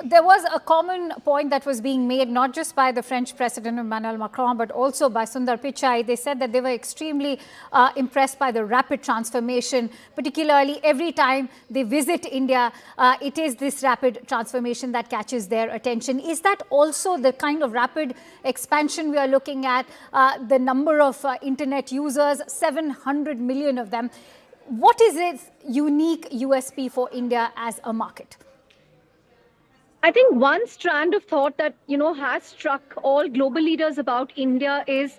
There was a common point that was being made, not just by the French President Emmanuel Macron, but also by Sundar Pichai. They said that they were extremely impressed by the rapid transformation, particularly every time they visit India, it is this rapid transformation that catches their attention. Is that also the kind of rapid expansion we are looking at? The number of internet users, 700 million of them. What is its unique USP for India as a market? I think one strand of thought that, has struck all global leaders about India is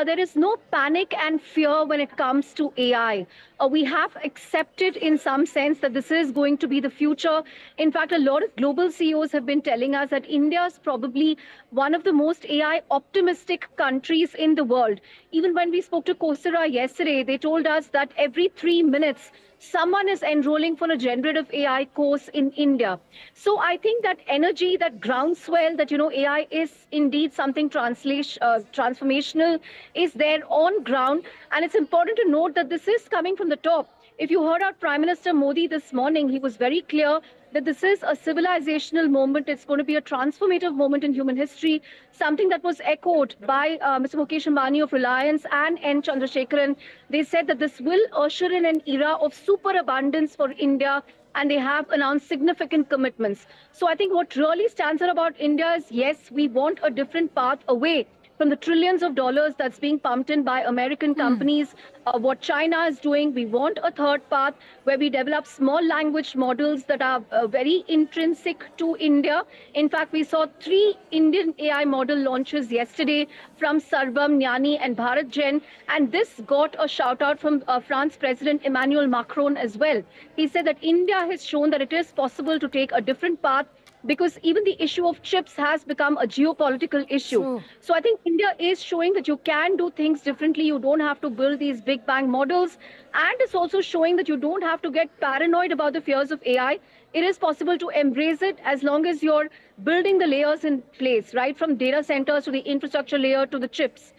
there is no panic and fear when it comes to AI. We have accepted in some sense that this is going to be the future. In fact, a lot of global CEOs have been telling us that India is probably one of the most AI optimistic countries in the world. Even when we spoke to Coursera yesterday, they told us that every 3 minutes, someone is enrolling for a generative AI course in India. So I think that energy, that groundswell, that, AI is indeed something transformational, is there on ground. And it's important to note that this is coming from the top. If you heard our Prime Minister Modi this morning, he was very clear that this is a civilizational moment. It's going to be a transformative moment in human history, something that was echoed by Mr. Mukesh Ambani of Reliance and N. Chandrasekaran. They said that this will usher in an era of superabundance for India, and they have announced significant commitments. So I think what really stands out about India is, yes, we want a different path away from the trillions of dollars that's being pumped in by American companies. What China is doing, we want a third path where we develop small language models that are very intrinsic to India. In fact, we saw 3 Indian AI model launches yesterday from Sarvam, Jnani and Bharat Gen. And this got a shout out from France President Emmanuel Macron as well. He said that India has shown that it is possible to take a different path, because even the issue of chips has become a geopolitical issue. True. So I think India is showing that you can do things differently. You don't have to build these big bang models. And it's also showing that you don't have to get paranoid about the fears of AI. It is possible to embrace it as long as you're building the layers in place, right? From data centers to the infrastructure layer to the chips.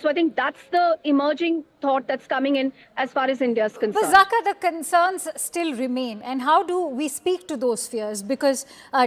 So I think that's the emerging thought that's coming in as far as India is concerned. But Zaka, the concerns still remain. And how do we speak to those fears? Because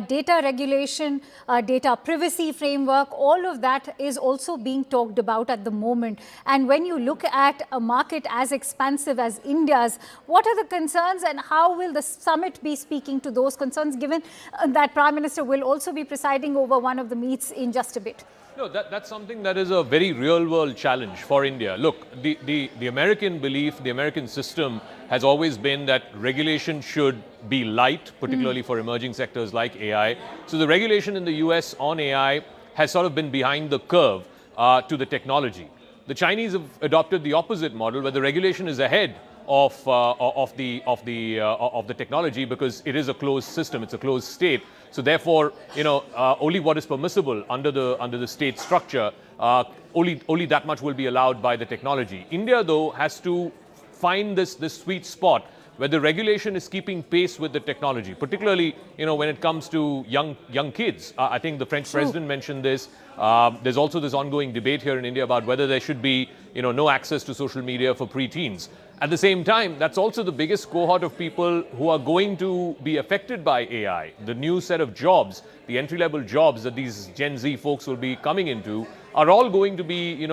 data regulation, data privacy framework, all of that is also being talked about at the moment. And when you look at a market as expansive as India's, what are the concerns and how will the summit be speaking to those concerns, given that Prime Minister will also be presiding over one of the meets in just a bit? No, that's something that is a very real-world challenge for India. Look, the American belief, the American system has always been that regulation should be light, particularly for emerging sectors like AI. So the regulation in the US on AI has sort of been behind the curve to the technology. The Chinese have adopted the opposite model, where the regulation is ahead of the technology, because it is a closed system, it's a closed state. So therefore, only what is permissible under the state structure, only that much will be allowed by the technology. India, though, has to find this sweet spot where the regulation is keeping pace with the technology, particularly when it comes to young kids. I think the French president mentioned this. There's also this ongoing debate here in India about whether there should be no access to social media for preteens. At the same time, that's also the biggest cohort of people who are going to be affected by AI. The new set of jobs, the entry-level jobs that these Gen Z folks will be coming into, are all going to be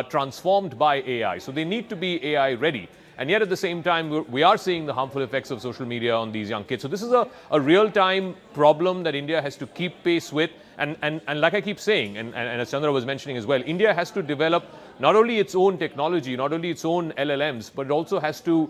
transformed by AI. So they need to be AI ready. And yet at the same time, we are seeing the harmful effects of social media on these young kids. So this is a real-time problem that India has to keep pace with. And like I keep saying, and as Chandra was mentioning as well, India has to develop not only its own technology, not only its own LLMs, but it also has to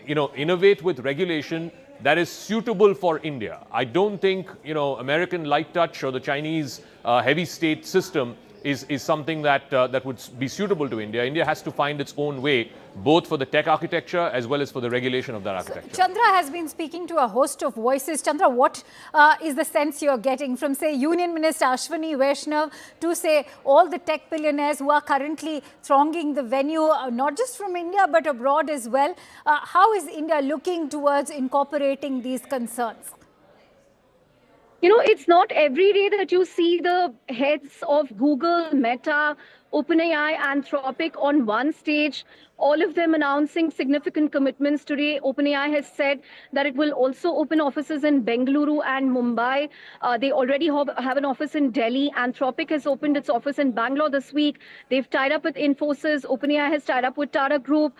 innovate with regulation that is suitable for India. I don't think American light touch or the Chinese heavy state system is something that would be suitable to India. India has to find its own way, both for the tech architecture as well as for the regulation of that architecture. So, Chandra has been speaking to a host of voices. Chandra, what is the sense you're getting from, say, Union Minister Ashwini Vaishnav to, say, all the tech billionaires who are currently thronging the venue, not just from India, but abroad as well? How is India looking towards incorporating these concerns? It's not every day that you see the heads of Google, Meta, OpenAI, Anthropic on one stage, all of them announcing significant commitments. Today, OpenAI has said that it will also open offices in Bengaluru and Mumbai. They already have an office in Delhi. Anthropic has opened its office in Bangalore this week. They've tied up with Infosys. OpenAI has tied up with Tata Group.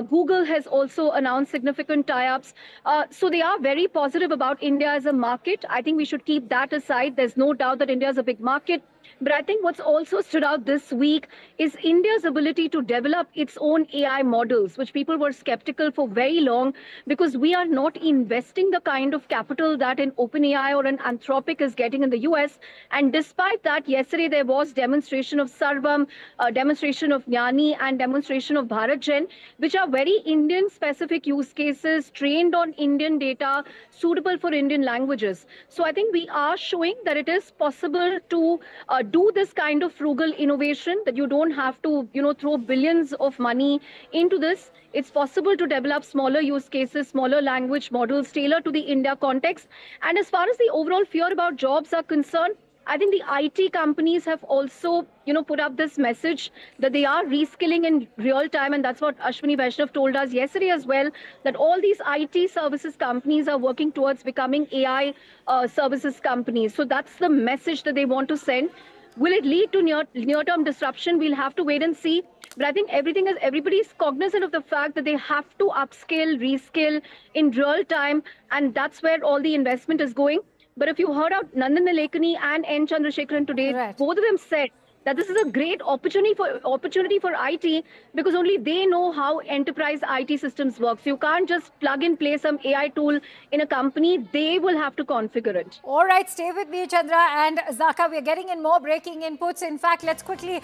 Google has also announced significant tie-ups. So they are very positive about India as a market. I think we should keep that aside. There's no doubt that India is a big market. But I think what's also stood out this week is India's ability to develop its own AI models, which people were skeptical for very long because we are not investing the kind of capital that an OpenAI or an Anthropic is getting in the US. And despite that, yesterday there was demonstration of Sarvam, demonstration of Jnani, and demonstration of BharatGen, which are very Indian-specific use cases, trained on Indian data, suitable for Indian languages. So I think we are showing that it is possible to do this kind of frugal innovation, that you don't have to, throw billions of money into this. It's possible to develop smaller use cases, smaller language models tailored to the India context. And as far as the overall fear about jobs are concerned, I think the IT companies have also, put up this message that they are reskilling in real time. And that's what Ashwini Vaishnav told us yesterday as well, that all these IT services companies are working towards becoming AI services companies. So that's the message that they want to send. Will it lead to near-term disruption? We'll have to wait and see. But I think everybody's cognizant of the fact that they have to upskill, reskill in real time. And that's where all the investment is going. But if you heard out Nandan Nilekani and N. Chandrasekaran today, Right. both of them said that this is a great opportunity for IT because only they know how enterprise IT systems work. So you can't just plug and play some AI tool in a company. They will have to configure it. All right, stay with me, Chandra and Zaka. We're getting in more breaking inputs. In fact, let's quickly